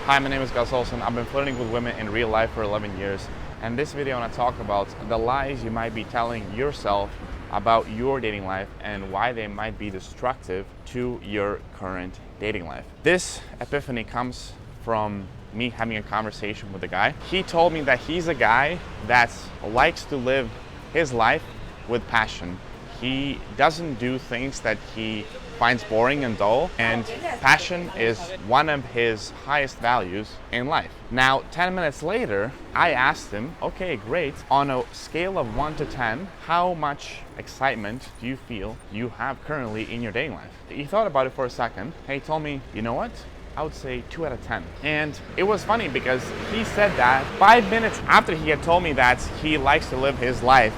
Hi, my name is Gus Olson. I've been flirting with women in real life for 11 years. And this video I want to talk about the lies you might be telling yourself about your dating life and why they might be destructive to your current dating life. This epiphany comes from me having a conversation with a guy. He told me that he's a guy that likes to live his life with passion. He doesn't do things that he finds boring and dull, and passion is one of his highest values in life. Now, 10 minutes later, I asked him, okay, great, on a scale of 1 to 10, how much excitement do you feel you have currently in your dating life? He thought about it for a second, and he told me, you know what? I would say 2 out of 10. And it was funny because he said that 5 minutes after he had told me that he likes to live his life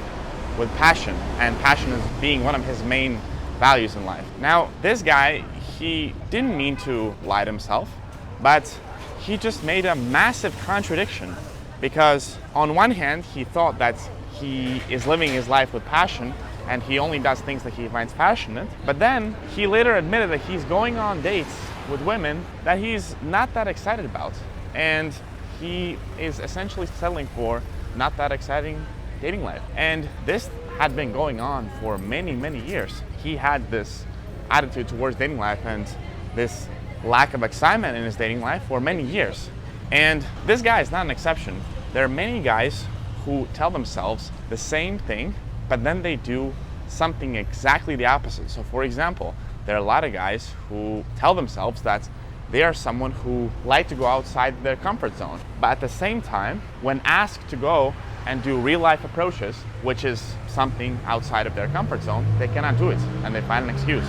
with passion, and passion is being one of his main values in life. Now, this guy, he didn't mean to lie to himself, but he just made a massive contradiction, because on one hand, he thought that he is living his life with passion and he only does things that he finds passionate, but then he later admitted that he's going on dates with women that he's not that excited about, and he is essentially settling for not that exciting dating life. And this had been going on for many years. He had this attitude towards dating life and this lack of excitement in his dating life for many years. And this guy is not an exception. There are many guys who tell themselves the same thing, but then they do something exactly the opposite. So for example, there are a lot of guys who tell themselves that they are someone who like to go outside their comfort zone, but at the same time, when asked to go and do real life approaches, which is something outside of their comfort zone, they cannot do it and they find an excuse.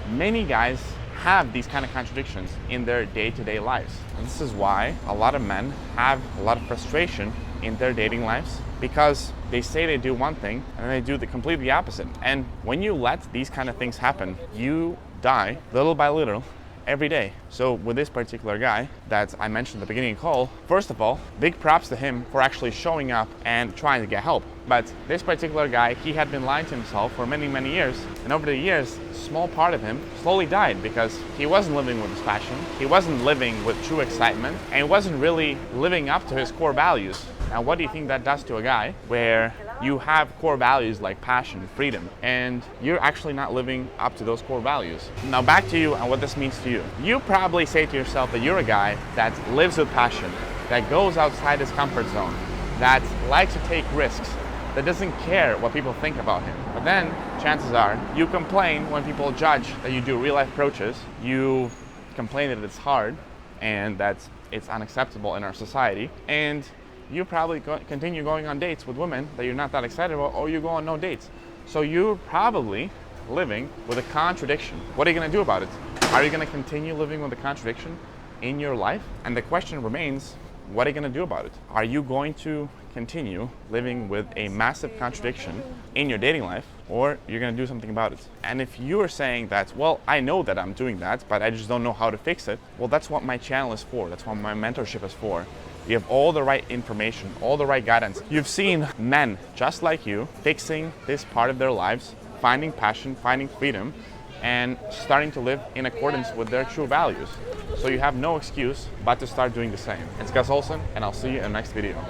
Many guys have these kind of contradictions in their day-to-day lives. And this is why a lot of men have a lot of frustration in their dating lives, because they say they do one thing and they do the completely opposite. And when you let these kind of things happen, you die little by little every day. So with this particular guy that I mentioned at the beginning of the call, first of all, big props to him for actually showing up and trying to get help. But this particular guy, he had been lying to himself for many years, and over the years, a small part of him slowly died because he wasn't living with his passion, he wasn't living with true excitement, and he wasn't really living up to his core values. Now, what do you think that does to a guy where you have core values like passion, freedom, and you're actually not living up to those core values? Now, back to you and what this means to you. You probably say to yourself that you're a guy that lives with passion, that goes outside his comfort zone, that likes to take risks, that doesn't care what people think about him. But then, chances are, you complain when people judge that you do real-life approaches, you complain that it's hard and that it's unacceptable in our society, and you probably continue going on dates with women that you're not that excited about, or you go on no dates. So you're probably living with a contradiction. What are you going to do about it? Are you going to continue living with a contradiction in your life? And the question remains, what are you going to do about it? Are you going to continue living with a massive contradiction in your dating life, or you're going to do something about it? And if you're saying that, well, I know that I'm doing that, but I just don't know how to fix it, well, that's what my channel is for. That's what my mentorship is for. You have all the right information, all the right guidance. You've seen men just like you fixing this part of their lives, finding passion, finding freedom, and starting to live in accordance with their true values. So you have no excuse but to start doing the same. It's Gus Olson, and I'll see you in the next video.